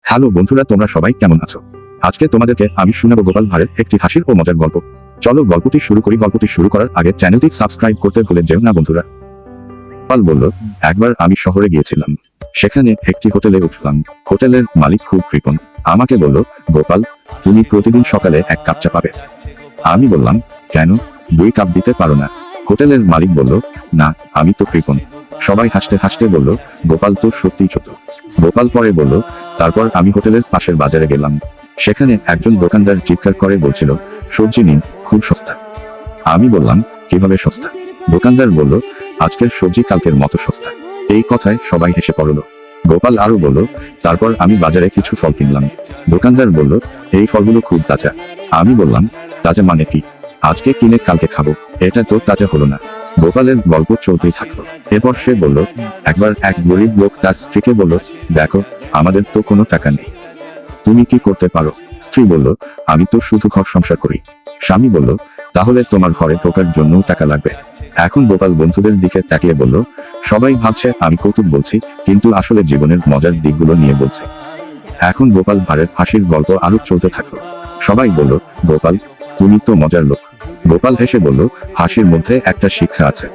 Hello বন্ধুরা, তোমরা সবাই কেমন আছো? আজকে তোমাদেরকে আমি শোনাবো গোপাল ভাঁড়ের একটি হাসির ও মজার গল্প। চলো গল্পটি শুরু করি। গল্পটি শুরু করার আগে চ্যানেলটি সাবস্ক্রাইব করতে ভুলে যেও না বন্ধুরা। গোপাল বলল, একবার আমি শহরে গিয়েছিলাম। সেখানে একটি হোটেলে উঠলাম। হোটেলের মালিক খুব কৃপণ। আমাকে বলল, গোপাল, তুমি প্রতিদিন সকালে 1 কাপ চা পাবে। আমি বললাম, কেন, 2 কাপ দিতে পারো না? হোটেলের মালিক বলল, না, আমি তো কৃপণ। সবাই হাসতে হাসতে বলল, গোপাল তো সত্যিই চতুর। গোপাল পরে বলল, তারপর আমি হোটেলের পাশের বাজারে গেলাম। সেখানে একজন দোকানদার চিৎকার করে বলছিল, সবজি নিন, খুব সস্তা। আমি বললাম, কিভাবে সস্তা? দোকানদার বলল, আজকের সবজি কালকের মতো সস্তা। এই কথায় সবাই হেসে পড়ল। গোপাল আরো বলল, তারপর আমি বাজারে কিছু ফল কিনলাম। দোকানদার বলল, এই ফলগুলো খুব তাজা। আমি বললাম, তাজা মানে কি? আজকে কিনে কালকে খাবো, এটা তো তাজা হলো না। গোপালের গল্প চলতেই থাকলো। এরপর সে বলল, একবার এক গরিব লোক তার স্ত্রীকে বলল, দেখো, আমাদের তো কোনো টাকা নেই, তুমি কি করতে পারো? স্ত্রী বলল, আমি তো শুধু ঘর সংসার করি। স্বামী বলল, তাহলে তোমার ঘরে ঢোকার জন্যও টাকা লাগবে। এখন গোপাল বন্ধুদের দিকে তাকিয়ে বলল, সবাই ভাবছে আমি কৌতুক বলছি, কিন্তু আসলে জীবনের মজার দিকগুলো নিয়ে বলছি। এখন গোপাল ভাঁড়ের হাসির গল্প আরো চলতে থাকলো। সবাই বলল, গোপাল, তুমি তো মজার লোক। গোপাল হেসে বলল, হাসির মধ্যে একটা শিক্ষা আছে।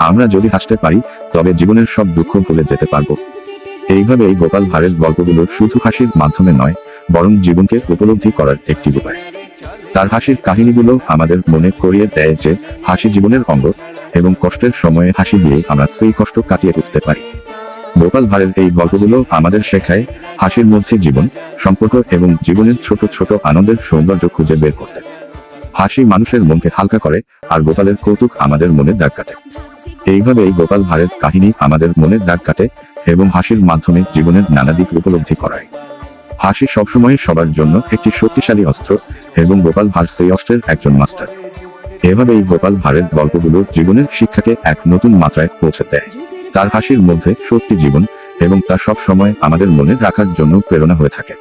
আমরা যদি হাসতে পারি, তবে জীবনের সব দুঃখ ভুলে যেতে পারবো। এইভাবেই গোপাল ভাঁড়ের গল্পগুলো শুধু হাসির মাধ্যমে নয়, বরং জীবনকে উপলব্ধি করার একটি উপায়। তার হাসির কাহিনীগুলো আমাদের মনে করিয়ে দেয় যে হাসি জীবনের অঙ্গ, এবং কষ্টের সময়ে হাসি দিয়ে আমরা সেই কষ্ট কাটিয়ে উঠতে পারি। গোপাল ভাঁড়ের এই গল্পগুলো আমাদের শেখায় হাসির মধ্যে জীবন, সম্পর্ক এবং জীবনের ছোট ছোট আনন্দের সৌন্দর্য খুঁজে বের করতে। হাসি মানুষের মনকে হালকা করে, আর গোপালের কৌতুক আমাদের মনে দাগ কাটে। এইভাবেই গোপাল ভাঁড়ের কাহিনী আমাদের মনের দাগ কাটে এবং হাসির মাধ্যমে জীবনের নানা দিক উপলব্ধি করায়। হাসি সবসময় সবার জন্য একটি শক্তিশালী অস্ত্র, এবং গোপাল ভাঁড় সেই অস্ত্রের একজন মাস্টার। এভাবেই গোপাল ভাঁড়ের গল্পগুলো জীবনের শিক্ষাকে এক নতুন মাত্রায় পৌঁছে দেয়। তার হাসির মধ্যে সত্যি জীবন, এবং তা সব সময় আমাদের মনে রাখার জন্য প্রেরণা হয়ে থাকে।